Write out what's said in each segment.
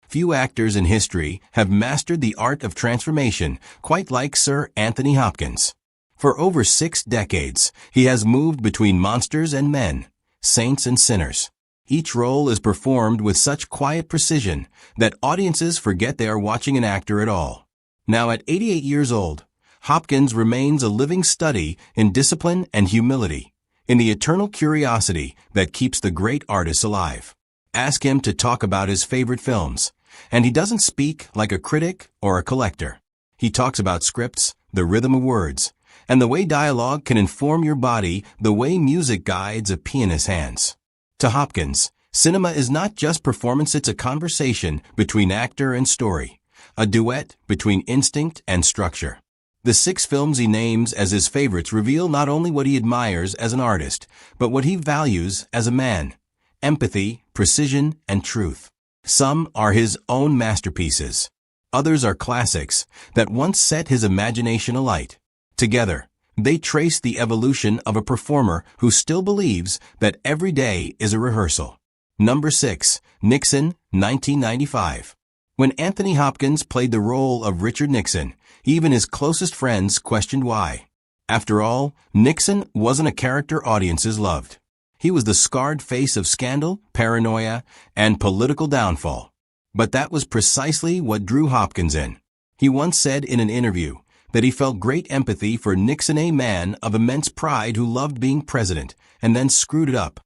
Few actors in history have mastered the art of transformation quite like Sir Anthony Hopkins. For over 6 decades, he has moved between monsters and men, saints and sinners. Each role is performed with such quiet precision that audiences forget they are watching an actor at all. Now at 88 years old, Hopkins remains a living study in discipline and humility, in the eternal curiosity that keeps the great artists alive. Ask him to talk about his favorite films, and he doesn't speak like a critic or a collector. He talks about scripts, the rhythm of words, and the way dialogue can inform your body the way music guides a pianist's hands. To Hopkins, cinema is not just performance, it's a conversation between actor and story, a duet between instinct and structure. The 6 films he names as his favorites reveal not only what he admires as an artist, but what he values as a man: empathy, precision, and truth. Some are his own masterpieces. Others are classics that once set his imagination alight. Together, they trace the evolution of a performer who still believes that every day is a rehearsal. Number 6. Nixon, 1995. When Anthony Hopkins played the role of Richard Nixon, even his closest friends questioned why. After all, Nixon wasn't a character audiences loved. He was the scarred face of scandal, paranoia, and political downfall. But that was precisely what drew Hopkins in. He once said in an interview that he felt great empathy for Nixon, a man of immense pride who loved being president and then screwed it up.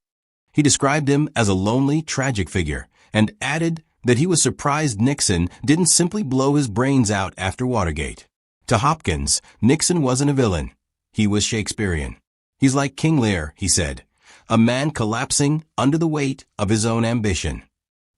He described him as a lonely, tragic figure and added that he was surprised Nixon didn't simply blow his brains out after Watergate. To Hopkins, Nixon wasn't a villain. He was Shakespearean. He's like King Lear, he said, a man collapsing under the weight of his own ambition.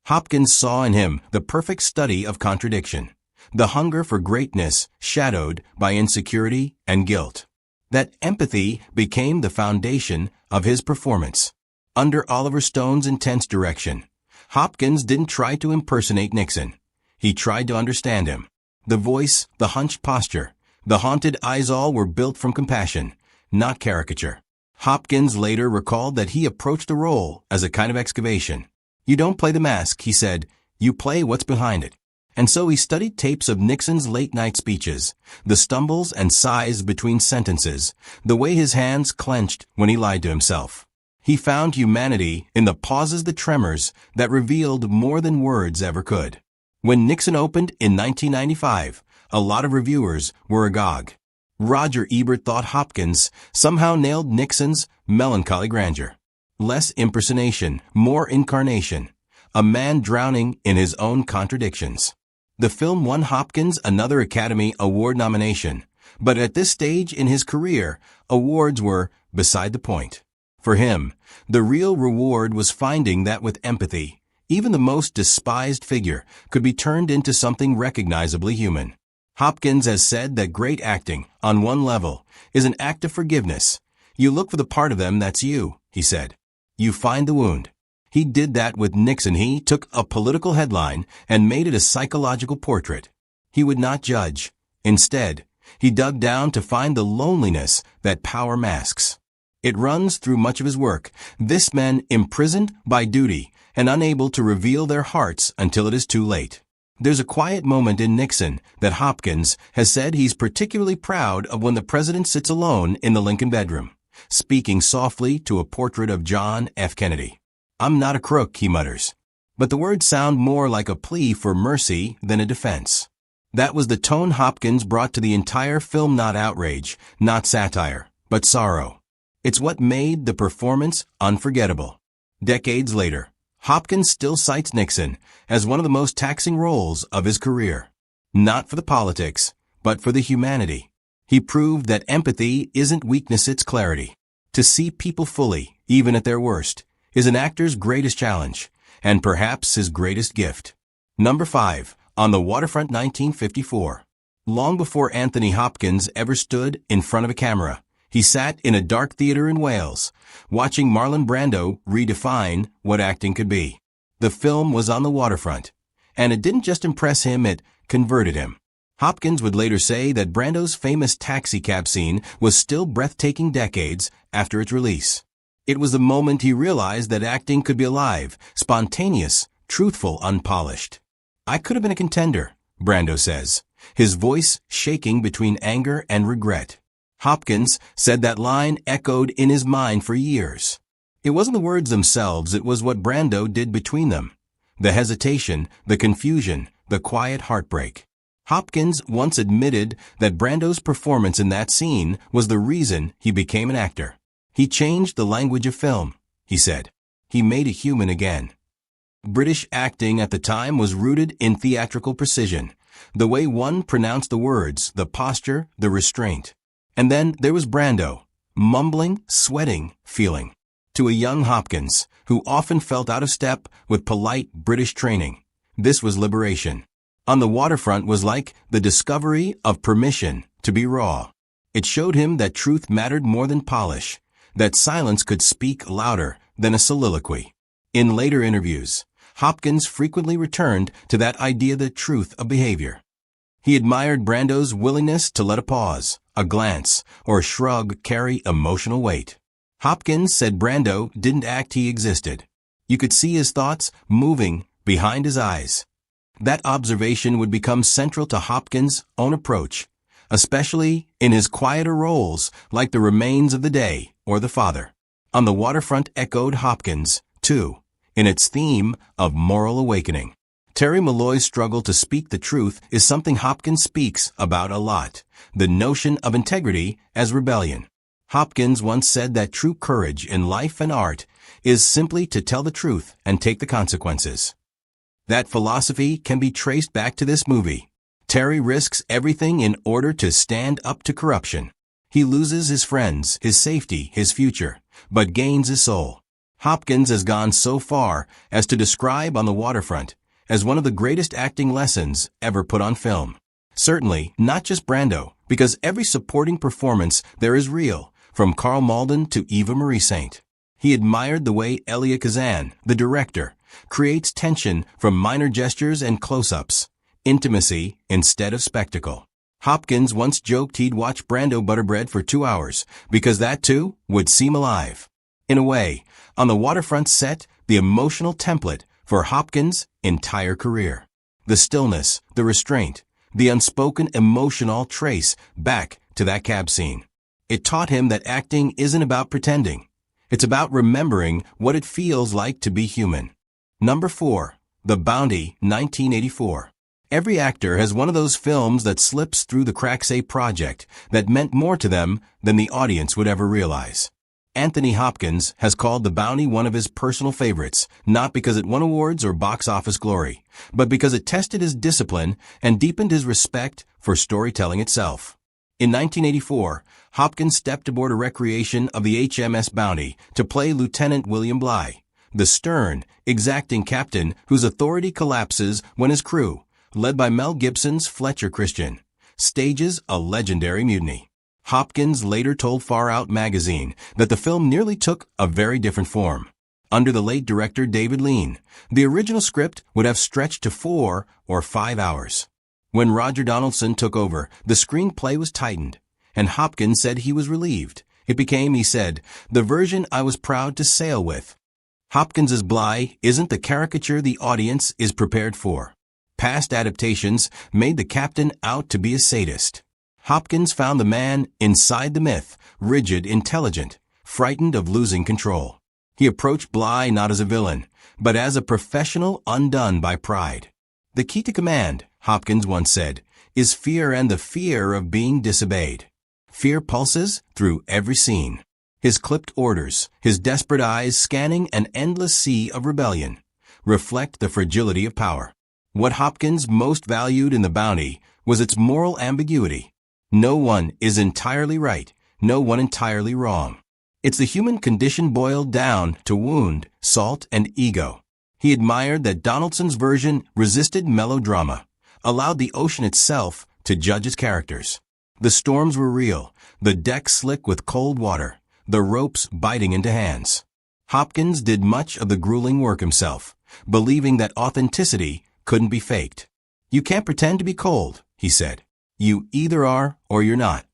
Hopkins saw in him the perfect study of contradiction, the hunger for greatness shadowed by insecurity and guilt. That empathy became the foundation of his performance. Under Oliver Stone's intense direction, Hopkins didn't try to impersonate Nixon. He tried to understand him. The voice, the hunched posture, the haunted eyes, all were built from compassion, not caricature. Hopkins later recalled that he approached the role as a kind of excavation. You don't play the mask, he said, you play what's behind it. And so he studied tapes of Nixon's late-night speeches, the stumbles and sighs between sentences, the way his hands clenched when he lied to himself. He found humanity in the pauses, the tremors that revealed more than words ever could. When Nixon opened in 1995, a lot of reviewers were agog. Roger Ebert thought Hopkins somehow nailed Nixon's melancholy grandeur. Less impersonation, more incarnation. A man drowning in his own contradictions. The film won Hopkins another Academy Award nomination, but at this stage in his career, awards were beside the point. For him, the real reward was finding that with empathy, even the most despised figure could be turned into something recognizably human. Hopkins has said that great acting, on one level, is an act of forgiveness. You look for the part of them that's you, he said. You find the wound. He did that with Nixon. He took a political headline and made it a psychological portrait. He would not judge. Instead, he dug down to find the loneliness that power masks. It runs through much of his work. This man imprisoned by duty and unable to reveal their hearts until it is too late. There's a quiet moment in Nixon that Hopkins has said he's particularly proud of, when the president sits alone in the Lincoln bedroom, speaking softly to a portrait of John F. Kennedy. I'm not a crook, he mutters. But the words sound more like a plea for mercy than a defense. That was the tone Hopkins brought to the entire film, not outrage, not satire, but sorrow. It's what made the performance unforgettable. Decades later, Hopkins still cites Nixon as one of the most taxing roles of his career. Not for the politics, but for the humanity. He proved that empathy isn't weakness, it's clarity. To see people fully, even at their worst, is an actor's greatest challenge, and perhaps his greatest gift. Number 5. On the Waterfront, 1954. Long before Anthony Hopkins ever stood in front of a camera, he sat in a dark theater in Wales, watching Marlon Brando redefine what acting could be. The film was On the Waterfront, and it didn't just impress him, it converted him. Hopkins would later say that Brando's famous taxicab scene was still breathtaking decades after its release. It was the moment he realized that acting could be alive, spontaneous, truthful, unpolished. "I could have been a contender," Brando says, his voice shaking between anger and regret. Hopkins said that line echoed in his mind for years. It wasn't the words themselves, it was what Brando did between them. The hesitation, the confusion, the quiet heartbreak. Hopkins once admitted that Brando's performance in that scene was the reason he became an actor. "He changed the language of film," he said. "He made it human again." British acting at the time was rooted in theatrical precision. The way one pronounced the words, the posture, the restraint. And then there was Brando, mumbling, sweating, feeling. To a young Hopkins, who often felt out of step with polite British training, this was liberation. On the Waterfront was like the discovery of permission to be raw. It showed him that truth mattered more than polish, that silence could speak louder than a soliloquy. In later interviews, Hopkins frequently returned to that idea, the truth of behavior. He admired Brando's willingness to let a pause, a glance, or a shrug carry emotional weight. Hopkins said Brando didn't act, he existed. You could see his thoughts moving behind his eyes. That observation would become central to Hopkins' own approach, especially in his quieter roles like The Remains of the Day or The Father. On the Waterfront echoed Hopkins, too, in its theme of moral awakening. Terry Malloy's struggle to speak the truth is something Hopkins speaks about a lot, the notion of integrity as rebellion. Hopkins once said that true courage in life and art is simply to tell the truth and take the consequences. That philosophy can be traced back to this movie. Terry risks everything in order to stand up to corruption. He loses his friends, his safety, his future, but gains his soul. Hopkins has gone so far as to describe On the Waterfront as one of the greatest acting lessons ever put on film. Certainly not just Brando, because every supporting performance there is real, from Carl Malden to Eva Marie Saint. He admired the way Elia Kazan, the director, creates tension from minor gestures and close-ups, intimacy instead of spectacle. Hopkins once joked he'd watch Brando butter bread for 2 hours, because that too would seem alive. In a way, On the Waterfront set the emotional template for Hopkins' entire career. The stillness, the restraint, the unspoken emotion all trace back to that cab scene. It taught him that acting isn't about pretending. It's about remembering what it feels like to be human. Number 4. The Bounty, 1984. Every actor has one of those films that slips through the cracks, a project that meant more to them than the audience would ever realize. Anthony Hopkins has called The Bounty one of his personal favorites, not because it won awards or box office glory, but because it tested his discipline and deepened his respect for storytelling itself. In 1984, Hopkins stepped aboard a recreation of the HMS Bounty to play Lieutenant William Bligh, the stern, exacting captain whose authority collapses when his crew, led by Mel Gibson's Fletcher Christian, stages a legendary mutiny. Hopkins later told Far Out magazine that the film nearly took a very different form. Under the late director David Lean, the original script would have stretched to 4 or 5 hours. When Roger Donaldson took over, the screenplay was tightened, and Hopkins said he was relieved. It became, he said, the version I was proud to sail with. Hopkins's Bligh isn't the caricature the audience is prepared for. Past adaptations made the captain out to be a sadist. Hopkins found the man inside the myth, rigid, intelligent, frightened of losing control. He approached Bligh not as a villain, but as a professional undone by pride. The key to command, Hopkins once said, is fear, and the fear of being disobeyed. Fear pulses through every scene. His clipped orders, his desperate eyes scanning an endless sea of rebellion, reflect the fragility of power. What Hopkins most valued in The Bounty was its moral ambiguity. No one is entirely right, no one entirely wrong. It's the human condition boiled down to wound, salt, and ego. He admired that Donaldson's version resisted melodrama, allowed the ocean itself to judge its characters. The storms were real, the deck slick with cold water, the ropes biting into hands. Hopkins did much of the grueling work himself, believing that authenticity couldn't be faked. You can't pretend to be cold, he said. You either are or you're not.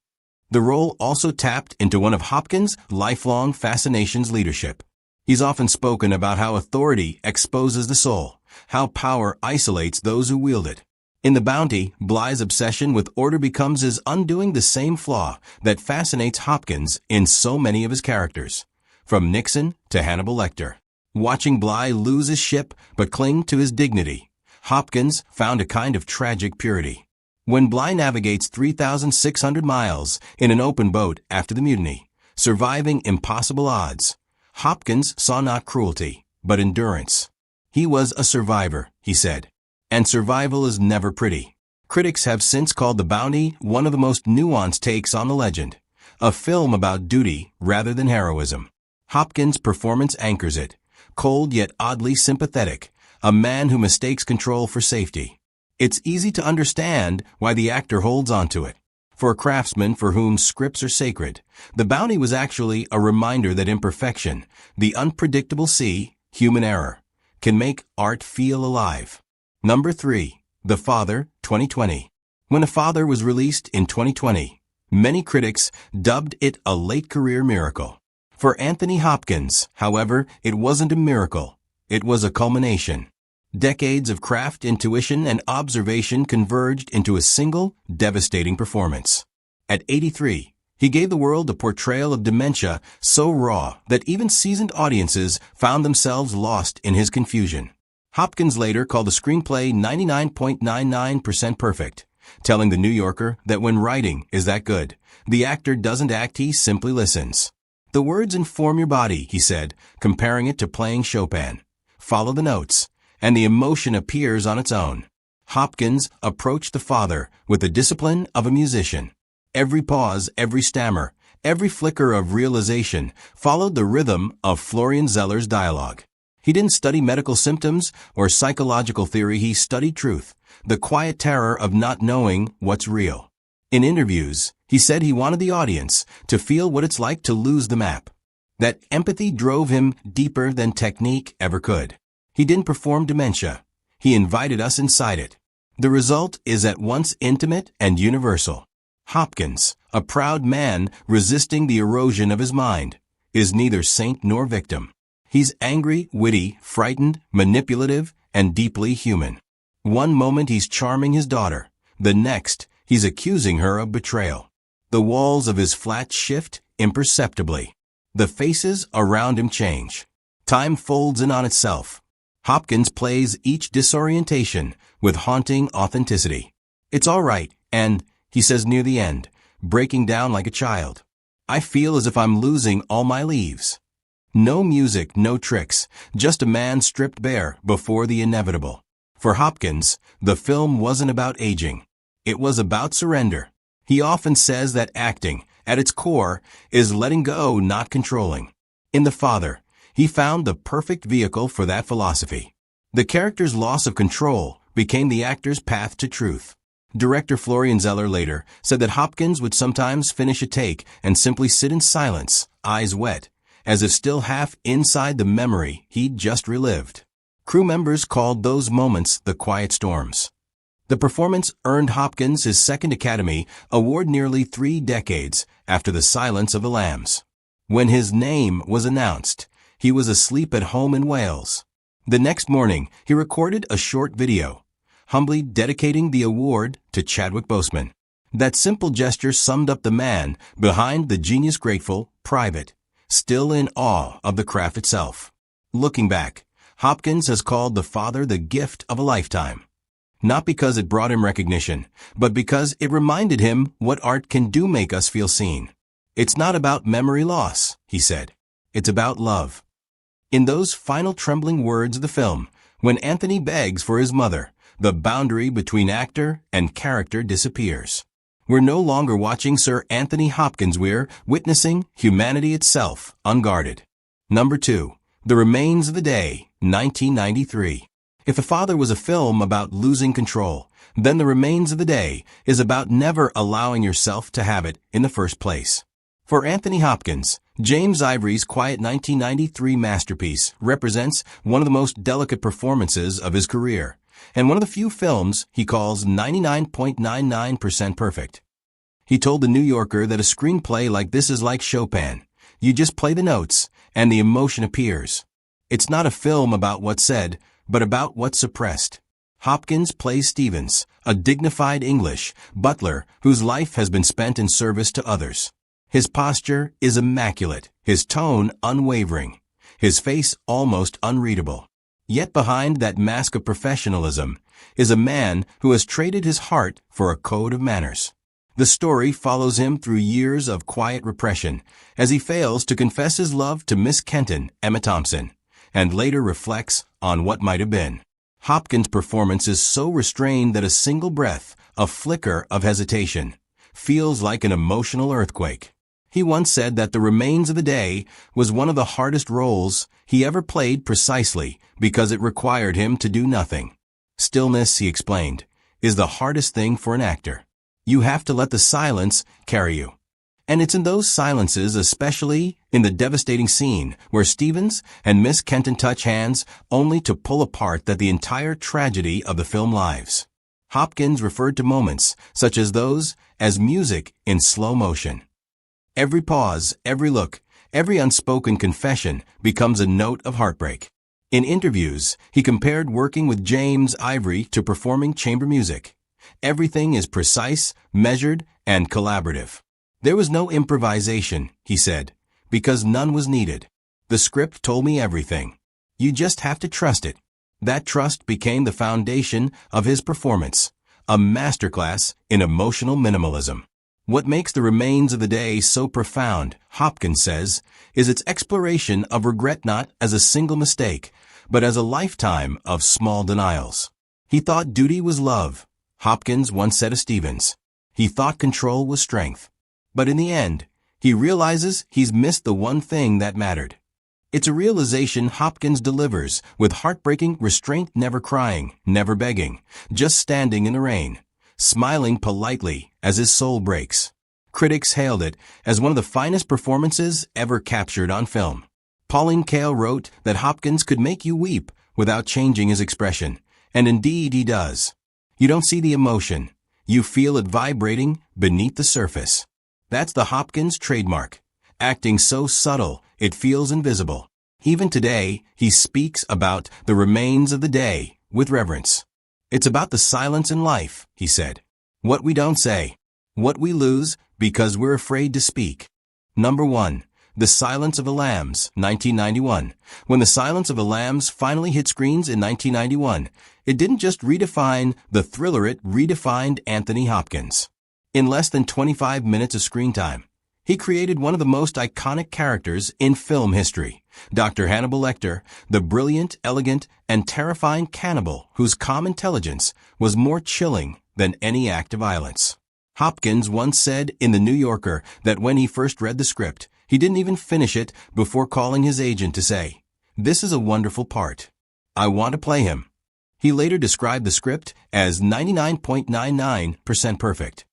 The role also tapped into one of Hopkins' lifelong fascinations: leadership. He's often spoken about how authority exposes the soul, how power isolates those who wield it. In The Bounty, Bly's obsession with order becomes his undoing, the same flaw that fascinates Hopkins in so many of his characters, from Nixon to Hannibal Lecter. Watching Bly lose his ship but cling to his dignity, Hopkins found a kind of tragic purity. When Bly navigates 3,600 miles in an open boat after the mutiny, surviving impossible odds, Hopkins saw not cruelty, but endurance. He was a survivor, he said. And survival is never pretty. Critics have since called The Bounty one of the most nuanced takes on the legend, a film about duty rather than heroism. Hopkins' performance anchors it, cold yet oddly sympathetic, a man who mistakes control for safety. It's easy to understand why the actor holds on to it. For a craftsman for whom scripts are sacred, The Bounty was actually a reminder that imperfection, the unpredictable sea, human error, can make art feel alive. Number 3. The Father, 2020. When The Father was released in 2020, many critics dubbed it a late-career miracle. For Anthony Hopkins, however, it wasn't a miracle. It was a culmination. Decades of craft, intuition, and observation converged into a single, devastating performance. At 83, he gave the world a portrayal of dementia so raw that even seasoned audiences found themselves lost in his confusion. Hopkins later called the screenplay 99.99% perfect, telling The New Yorker that when writing is that good, the actor doesn't act, he simply listens. The words inform your body, he said, comparing it to playing Chopin. Follow the notes, and the emotion appears on its own. Hopkins approached The Father with the discipline of a musician. Every pause, every stammer, every flicker of realization followed the rhythm of Florian Zeller's dialogue. He didn't study medical symptoms or psychological theory, he studied truth, the quiet terror of not knowing what's real. In interviews, he said he wanted the audience to feel what it's like to lose the map. That empathy drove him deeper than technique ever could. He didn't perform dementia. He invited us inside it. The result is at once intimate and universal. Hopkins, a proud man resisting the erosion of his mind, is neither saint nor victim. He's angry, witty, frightened, manipulative, and deeply human. One moment he's charming his daughter. The next, he's accusing her of betrayal. The walls of his flat shift imperceptibly. The faces around him change. Time folds in on itself. Hopkins plays each disorientation with haunting authenticity. It's all right, and, he says near the end, breaking down like a child. I feel as if I'm losing all my leaves. No music, no tricks, just a man stripped bare before the inevitable. For Hopkins, the film wasn't about aging. It was about surrender. He often says that acting, at its core, is letting go, not controlling. In The Father, he found the perfect vehicle for that philosophy. The character's loss of control became the actor's path to truth. Director Florian Zeller later said that Hopkins would sometimes finish a take and simply sit in silence, eyes wet, as if still half inside the memory he'd just relived. Crew members called those moments the quiet storms. The performance earned Hopkins his second Academy Award nearly 3 decades after The Silence of the Lambs. When his name was announced, he was asleep at home in Wales. The next morning, he recorded a short video, humbly dedicating the award to Chadwick Boseman. That simple gesture summed up the man behind the genius, grateful, private, still in awe of the craft itself. Looking back, Hopkins has called The Father the gift of a lifetime. Not because it brought him recognition, but because it reminded him what art can do, make us feel seen. It's not about memory loss, he said. It's about love. In those final trembling words of the film, when Anthony begs for his mother, the boundary between actor and character disappears. We're no longer watching Sir Anthony Hopkins, we're witnessing humanity itself, unguarded. Number 2. The Remains of the Day, 1993. If The Father was a film about losing control, then The Remains of the Day is about never allowing yourself to have it in the first place. For Anthony Hopkins, James Ivory's quiet 1993 masterpiece represents one of the most delicate performances of his career, and one of the few films he calls 99.99% perfect. He told The New Yorker that a screenplay like this is like Chopin. You just play the notes, and the emotion appears. It's not a film about what's said, but about what's suppressed. Hopkins plays Stevens, a dignified English butler whose life has been spent in service to others. His posture is immaculate, his tone unwavering, his face almost unreadable. Yet behind that mask of professionalism is a man who has traded his heart for a code of manners. The story follows him through years of quiet repression as he fails to confess his love to Miss Kenton, Emma Thompson, and later reflects on what might have been. Hopkins' performance is so restrained that a single breath, a flicker of hesitation, feels like an emotional earthquake. He once said that The Remains of the Day was one of the hardest roles he ever played precisely because it required him to do nothing. Stillness, he explained, is the hardest thing for an actor. You have to let the silence carry you. And it's in those silences, especially in the devastating scene where Stevens and Miss Kenton touch hands only to pull apart, that the entire tragedy of the film lies. Hopkins referred to moments such as those as music in slow motion. Every pause, every look, every unspoken confession becomes a note of heartbreak. In interviews, he compared working with James Ivory to performing chamber music. Everything is precise, measured, and collaborative. There was no improvisation, he said, because none was needed. The script told me everything. You just have to trust it. That trust became the foundation of his performance, a masterclass in emotional minimalism. What makes The Remains of the Day so profound, Hopkins says, is its exploration of regret not as a single mistake, but as a lifetime of small denials. He thought duty was love. Hopkins once said of Stevens, he thought control was strength. But in the end, he realizes he's missed the one thing that mattered. It's a realization Hopkins delivers with heartbreaking restraint, never crying, never begging, just standing in the rain, smiling politely as his soul breaks. Critics hailed it as one of the finest performances ever captured on film. Pauline Kael wrote that Hopkins could make you weep without changing his expression, and indeed he does. You don't see the emotion. You feel it vibrating beneath the surface. That's the Hopkins trademark, acting so subtle it feels invisible. Even today, he speaks about the remains of the day with reverence. It's about the silence in life, he said. What we don't say. What we lose because we're afraid to speak. Number 1. The Silence of the Lambs, 1991. When The Silence of the Lambs finally hit screens in 1991, it didn't just redefine the thriller, it redefined Anthony Hopkins. In less than 25 minutes of screen time, he created one of the most iconic characters in film history, Dr. Hannibal Lecter, the brilliant, elegant, and terrifying cannibal whose calm intelligence was more chilling than any act of violence. Hopkins once said in The New Yorker that when he first read the script, he didn't even finish it before calling his agent to say, "This is a wonderful part. I want to play him." He later described the script as 99.99% perfect.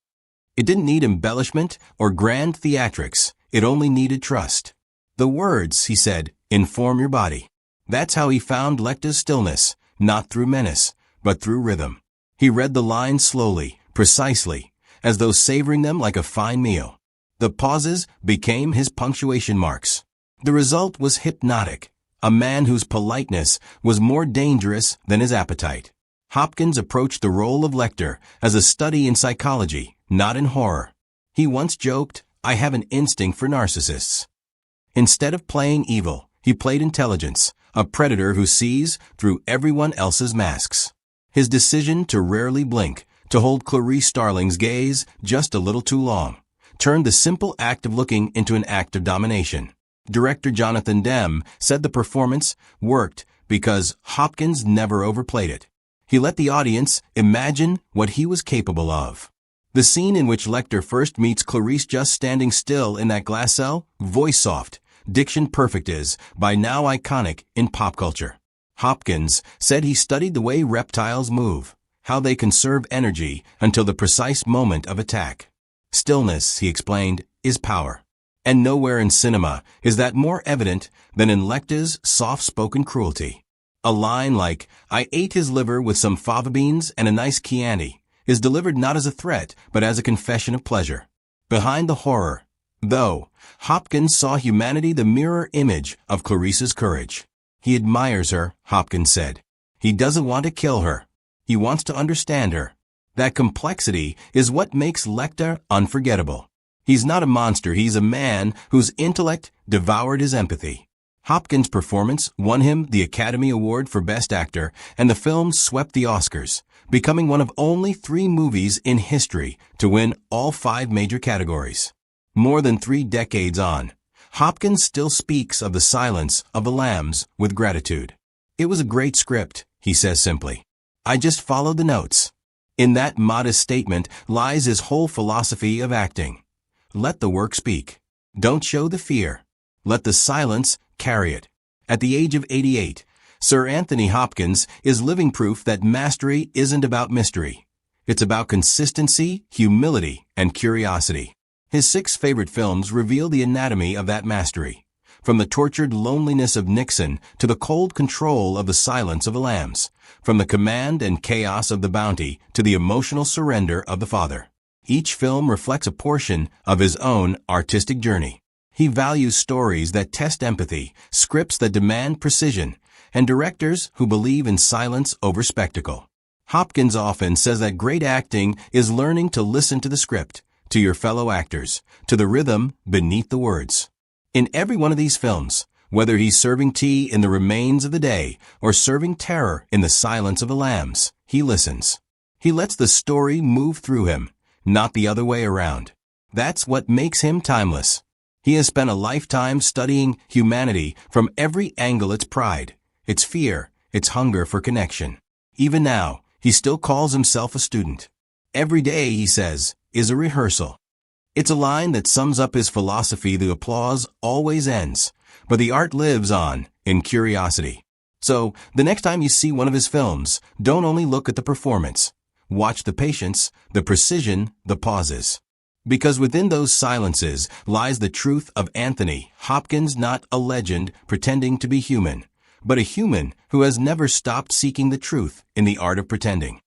It didn't need embellishment or grand theatrics. It only needed trust. The words, he said, inform your body. That's how he found Lecter's stillness, not through menace, but through rhythm. He read the lines slowly, precisely, as though savoring them like a fine meal. The pauses became his punctuation marks. The result was hypnotic, a man whose politeness was more dangerous than his appetite. Hopkins approached the role of Lecter as a study in psychology, not in horror. He once joked, "I have an instinct for narcissists." Instead of playing evil, he played intelligence, a predator who sees through everyone else's masks. His decision to rarely blink, to hold Clarice Starling's gaze just a little too long, turned the simple act of looking into an act of domination. Director Jonathan Demme said the performance worked because Hopkins never overplayed it. He let the audience imagine what he was capable of. The scene in which Lecter first meets Clarice just standing still in that glass cell, voice soft, diction perfect, is by now iconic in pop culture. Hopkins said he studied the way reptiles move, how they conserve energy until the precise moment of attack. Stillness, he explained, is power. And nowhere in cinema is that more evident than in Lecter's soft-spoken cruelty. A line like, "I ate his liver with some fava beans and a nice Chianti," is delivered not as a threat, but as a confession of pleasure. Behind the horror, though, Hopkins saw humanity, the mirror image of Clarice's courage. He admires her, Hopkins said. He doesn't want to kill her. He wants to understand her. That complexity is what makes Lecter unforgettable. He's not a monster, he's a man whose intellect devoured his empathy. Hopkins' performance won him the Academy Award for Best Actor, and the film swept the Oscars, becoming one of only 3 movies in history to win all 5 major categories. More than 3 decades on, Hopkins still speaks of The Silence of the Lambs with gratitude. "It was a great script," he says simply. "I just followed the notes." In that modest statement lies his whole philosophy of acting. Let the work speak. Don't show the fear. Let the silence carry it. At the age of 88, Sir Anthony Hopkins is living proof that mastery isn't about mystery. It's about consistency, humility, and curiosity. His 6 favorite films reveal the anatomy of that mastery, from the tortured loneliness of Nixon to the cold control of The Silence of the Lambs, from the command and chaos of The Bounty to the emotional surrender of The Father. Each film reflects a portion of his own artistic journey. He values stories that test empathy, scripts that demand precision, and directors who believe in silence over spectacle. Hopkins often says that great acting is learning to listen to the script, to your fellow actors, to the rhythm beneath the words. In every one of these films, whether he's serving tea in the remains of the day or serving terror in the silence of the lambs, he listens. He lets the story move through him, not the other way around. That's what makes him timeless. He has spent a lifetime studying humanity from every angle: its pride, its fear, its hunger for connection. Even now, he still calls himself a student. Every day, he says, is a rehearsal. It's a line that sums up his philosophy: the applause always ends, but the art lives on in curiosity. So, the next time you see one of his films, don't only look at the performance. Watch the patience, the precision, the pauses. Because within those silences lies the truth of Anthony Hopkins, not a legend pretending to be human, but a human who has never stopped seeking the truth in the art of pretending.